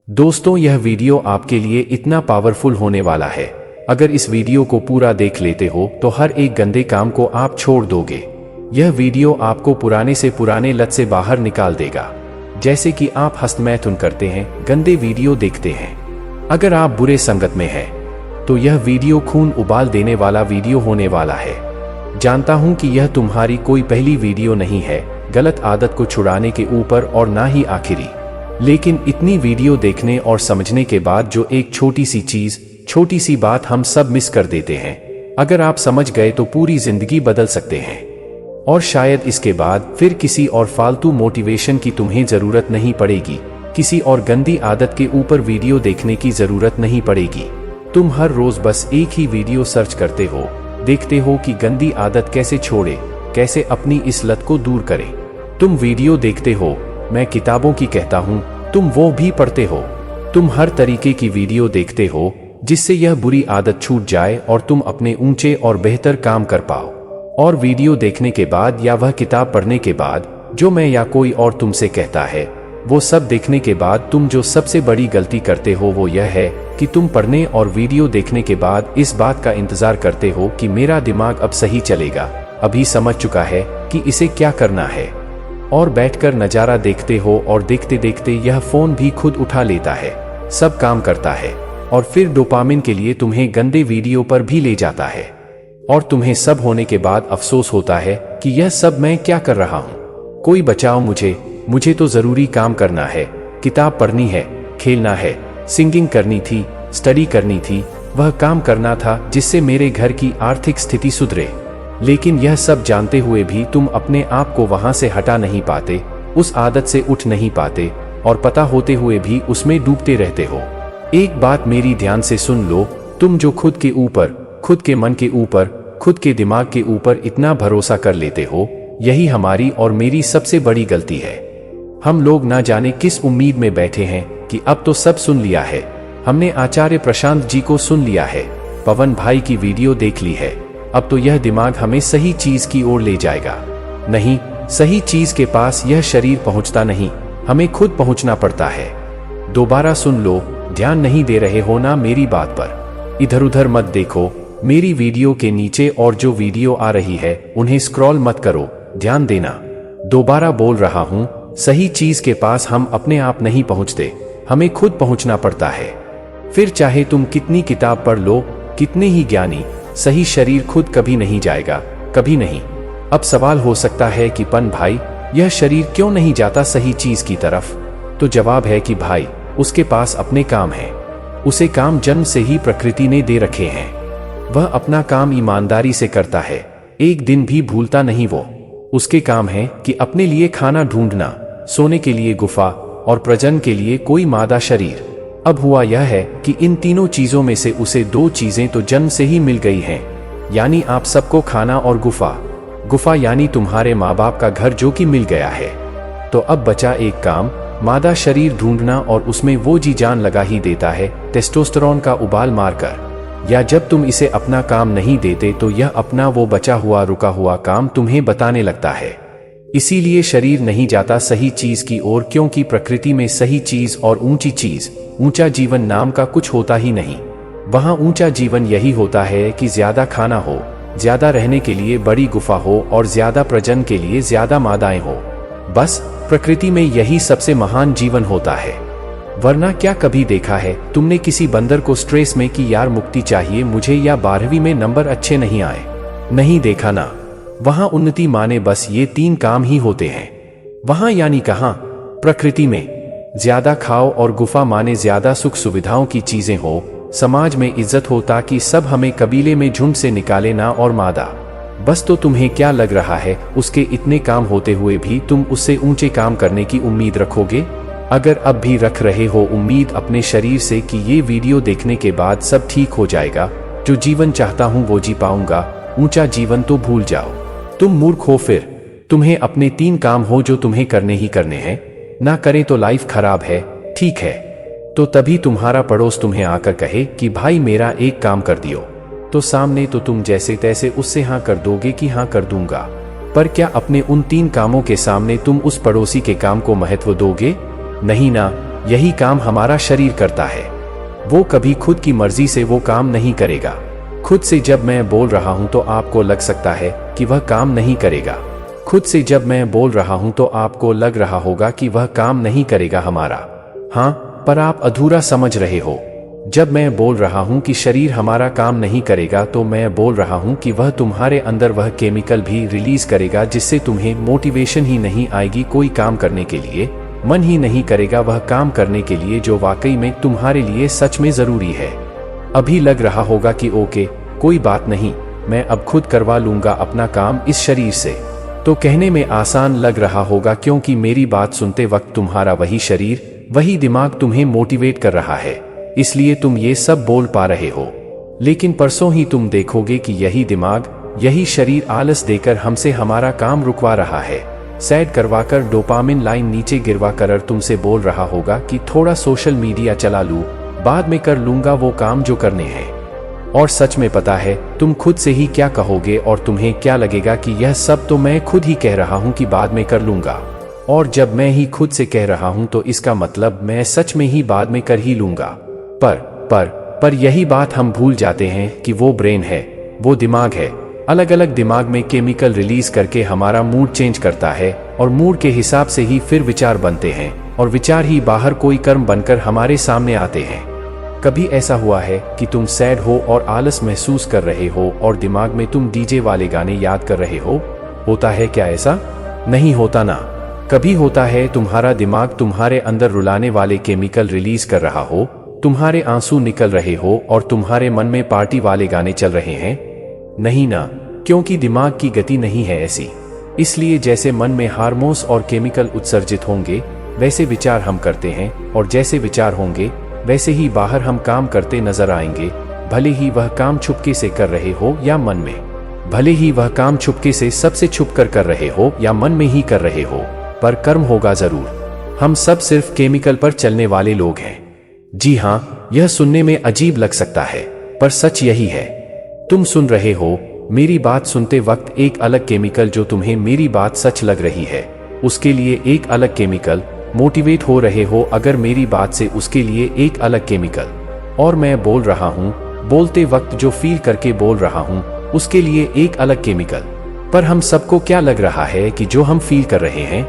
दोस्तों, यह वीडियो आपके लिए इतना पावरफुल होने वाला है। अगर इस वीडियो को पूरा देख लेते हो तो हर एक गंदे काम को आप छोड़ दोगे। यह वीडियो आपको पुराने से पुराने लत से बाहर निकाल देगा। जैसे कि आप हस्तमैथुन करते हैं, गंदे वीडियो देखते हैं। अगर आप बुरे संगत में हैं तो यह वीडियो खून उबाल देने वाला वीडियो होने वाला है। जानता हूं कि यह तुम्हारी कोई पहली वीडियो नहीं है गलत आदत को छुड़ाने के ऊपर, और ना ही आखिरी। लेकिन इतनी वीडियो देखने और समझने के बाद जो एक छोटी सी चीज, छोटी सी बात हम सब मिस कर देते हैं, अगर आप समझ गए तो पूरी जिंदगी बदल सकते हैं। और शायद इसके बाद फिर किसी और फालतू मोटिवेशन की तुम्हें जरूरत नहीं पड़ेगी, किसी और गंदी आदत के ऊपर वीडियो देखने की जरूरत नहीं पड़ेगी। तुम हर रोज बस एक ही वीडियो सर्च करते हो, देखते हो कि गंदी आदत कैसे छोड़े, कैसे अपनी इस लत को दूर करें। तुम वीडियो देखते हो, मैं किताबों की कहता हूं, तुम वो भी पढ़ते हो। तुम हर तरीके की वीडियो देखते हो जिससे यह बुरी आदत छूट जाए और तुम अपने ऊंचे और बेहतर काम कर पाओ। और वीडियो देखने के बाद या वह किताब पढ़ने के बाद जो मैं या कोई और तुमसे कहता है, वो सब देखने के बाद तुम जो सबसे बड़ी गलती करते हो वो यह है कि तुम पढ़ने और वीडियो देखने के बाद इस बात का इंतजार करते हो कि मेरा दिमाग अब सही चलेगा, अभी समझ चुका है कि इसे क्या करना है। और बैठकर नजारा देखते हो और देखते देखते यह फोन भी खुद उठा लेता है, सब काम करता है और फिर डोपामिन के लिए तुम्हें गंदे वीडियो पर भी ले जाता है। और तुम्हें सब होने के बाद अफसोस होता है कि यह सब मैं क्या कर रहा हूं, कोई बचाओ मुझे तो जरूरी काम करना है, किताब पढ़नी है, खेलना है, सिंगिंग करनी थी, स्टडी करनी थी, वह काम करना था जिससे मेरे घर की आर्थिक स्थिति सुधरे। लेकिन यह सब जानते हुए भी तुम अपने आप को वहां से हटा नहीं पाते, उस आदत से उठ नहीं पाते, और पता होते हुए भी उसमें डूबते रहते हो। एक बात मेरी ध्यान से सुन लो, तुम जो खुद के ऊपर, खुद के मन के ऊपर, खुद के दिमाग के ऊपर इतना भरोसा कर लेते हो, यही हमारी और मेरी सबसे बड़ी गलती है। हम लोग ना जाने किस उम्मीद में बैठे हैं कि अब तो सब सुन लिया है, हमने आचार्य प्रशांत जी को सुन लिया है, पवन भाई की वीडियो देख ली है, अब तो यह दिमाग हमें सही चीज की ओर ले जाएगा। नहीं, सही चीज के पास यह शरीर पहुंचता नहीं, हमें खुद पहुंचना पड़ता है। दोबारा सुन लो, ध्यान नहीं दे रहे हो ना मेरी बात पर? इधर उधर मत देखो, मेरी वीडियो के नीचे और जो वीडियो आ रही है उन्हें स्क्रॉल मत करो, ध्यान देना। दोबारा बोल रहा हूं, सही चीज के पास हम अपने आप नहीं पहुंचते, हमें खुद पहुंचना पड़ता है। फिर चाहे तुम कितनी किताब पढ़ लो, कितने ही ज्ञानी, सही शरीर खुद कभी नहीं जाएगा, कभी नहीं। अब सवाल हो सकता है कि पन भाई, यह शरीर क्यों नहीं जाता सही चीज की तरफ? तो जवाब है कि भाई, उसके पास अपने काम है, उसे काम जन्म से ही प्रकृति ने दे रखे हैं। वह अपना काम ईमानदारी से करता है, एक दिन भी भूलता नहीं वो। उसके काम है कि अपने लिए खाना ढूंढना, सोने के लिए गुफा, और प्रजनन के लिए कोई मादा शरीर। अब हुआ यह है कि इन तीनों चीजों में से उसे दो चीजें तो जन्म से ही मिल गई हैं, यानी आप सबको खाना और गुफा यानी तुम्हारे माँ बाप का घर जो कि मिल गया है। तो अब बचा एक काम, मादा शरीर ढूंढना, और उसमें वो जी जान लगा ही देता है टेस्टोस्टेरोन का उबाल मारकर। या जब तुम इसे अपना काम नहीं देते तो यह अपना वो बचा हुआ रुका हुआ काम तुम्हें बताने लगता है। इसीलिए शरीर नहीं जाता सही चीज की ओर, क्योंकि प्रकृति में सही चीज और ऊंची चीज, ऊंचा जीवन नाम का कुछ होता ही नहीं। वहां ऊंचा जीवन यही होता है कि ज्यादा खाना हो, ज्यादा रहने के लिए बड़ी गुफा हो, और ज्यादा प्रजनन के लिए ज्यादा मादाएं हो। बस प्रकृति में यही सबसे महान जीवन होता है। वरना क्या कभी देखा है तुमने किसी बंदर को स्ट्रेस में कि यार मुक्ति चाहिए मुझे, या 12वीं में नंबर अच्छे नहीं आए? नहीं देखा ना। वहां उन्नति माने बस ये 3 काम ही होते हैं। वहां यानी कहां? प्रकृति में। ज्यादा खाओ, और गुफा माने ज्यादा सुख सुविधाओं की चीजें हो, समाज में इज्जत हो ताकि सब हमें कबीले में झुंड से निकाले ना, और मादा। बस तो तुम्हें क्या लग रहा है उसके इतने काम होते हुए भी तुम उससे ऊंचे काम करने की उम्मीद रखोगे? अगर अब भी रख रहे हो उम्मीद अपने शरीर से कि ये वीडियो देखने के बाद सब ठीक हो जाएगा, जो जीवन चाहता हूं वो जी पाऊंगा, ऊंचा जीवन, तो भूल जाओ, तुम मूर्ख हो। फिर तुम्हें अपने 3 काम हो जो तुम्हें करने ही करने हैं, ना करें तो लाइफ खराब है, ठीक है? तो तभी तुम्हारा पड़ोस तुम्हें आकर कहे कि भाई मेरा एक काम कर दियो, तो सामने तो तुम जैसे तैसे उससे हाँ कर दोगे कि हाँ कर दूंगा। पर क्या अपने उन 3 कामों के सामने तुम उस पड़ोसी के काम को महत्व दोगे? नहीं ना। यही काम हमारा शरीर करता है। वो कभी खुद की मर्जी से वो काम नहीं करेगा। खुद से जब मैं बोल रहा हूं तो आपको लग सकता है कि वह काम नहीं करेगा। खुद से जब मैं बोल रहा हूं तो आपको लग रहा होगा कि वह काम नहीं करेगा हमारा। हाँ, पर आप अधूरा समझ रहे हो। जब मैं बोल रहा हूं कि शरीर हमारा काम नहीं करेगा तो मैं बोल रहा हूं कि वह तुम्हारे अंदर वह केमिकल भी रिलीज करेगा जिससे तुम्हें मोटिवेशन ही नहीं आएगी कोई काम करने के लिए, मन ही नहीं करेगा वह काम करने के लिए जो वाकई में तुम्हारे लिए सच में जरूरी है। अभी लग रहा होगा कि ओके, कोई बात नहीं, मैं अब खुद करवा लूंगा अपना काम इस शरीर से। तो कहने में आसान लग रहा होगा क्योंकि मेरी बात सुनते वक्त तुम्हारा वही शरीर, वही दिमाग तुम्हें मोटिवेट कर रहा है, इसलिए तुम ये सब बोल पा रहे हो। लेकिन परसों ही तुम देखोगे कि यही दिमाग, यही शरीर आलस देकर हमसे हमारा काम रुकवा रहा है। सैड करवाकर डोपामिन लाइन नीचे गिरवा कर तुमसे बोल रहा होगा कि थोड़ा सोशल मीडिया चला लूं, बाद में कर लूंगा वो काम जो करने हैं। और सच में पता है तुम खुद से ही क्या कहोगे और तुम्हें क्या लगेगा कि यह सब तो मैं खुद ही कह रहा हूं कि बाद में कर लूंगा। और जब मैं ही खुद से कह रहा हूं तो इसका मतलब मैं सच में ही बाद में कर ही लूंगा। पर यही बात हम भूल जाते हैं कि वो ब्रेन है, वो दिमाग है। अलग अलग दिमाग में केमिकल रिलीज करके हमारा मूड चेंज करता है और मूड के हिसाब से ही फिर विचार बनते हैं और विचार ही बाहर कोई कर्म बनकर हमारे सामने आते हैं। कभी ऐसा हुआ है कि तुम सैड हो और आलस महसूस कर रहे हो और दिमाग में तुम डीजे वाले गाने याद कर रहे हो? होता है क्या ऐसा? नहीं होता ना। कभी होता है तुम्हारा दिमाग तुम्हारे अंदर रुलाने वाले केमिकल रिलीज कर रहा हो, तुम्हारे आंसू निकल रहे हो और तुम्हारे मन में पार्टी वाले गाने चल रहे हैं? नहीं ना, क्योंकि दिमाग की गति नहीं है ऐसी। इसलिए जैसे मन में हार्मोन्स और केमिकल उत्सर्जित होंगे वैसे विचार हम करते हैं और जैसे विचार होंगे वैसे ही बाहर हम काम करते नजर आएंगे, भले ही वह काम छुपके से कर रहे हो या मन में। भले ही वह काम छुपके से सबसे छुप कर रहे हो या मन में ही कर रहे हो, पर कर्म होगा जरूर। हम सब सिर्फ केमिकल पर चलने वाले लोग हैं। जी हाँ, यह सुनने में अजीब लग सकता है पर सच यही है। तुम सुन रहे हो मेरी बात सुनते वक्त एक अलग केमिकल जो तुम्हें मेरी बात सच लग रही है, उसके लिए एक अलग केमिकल। मोटिवेट हो रहे हो अगर मेरी बात से, उसके लिए एक अलग केमिकल। और मैं बोल रहा हूँ, बोलते वक्त जो फील करके बोल रहा हूँ उसके लिए एक अलग केमिकल। पर हम सबको क्या लग रहा है कि जो हम फील कर रहे हैं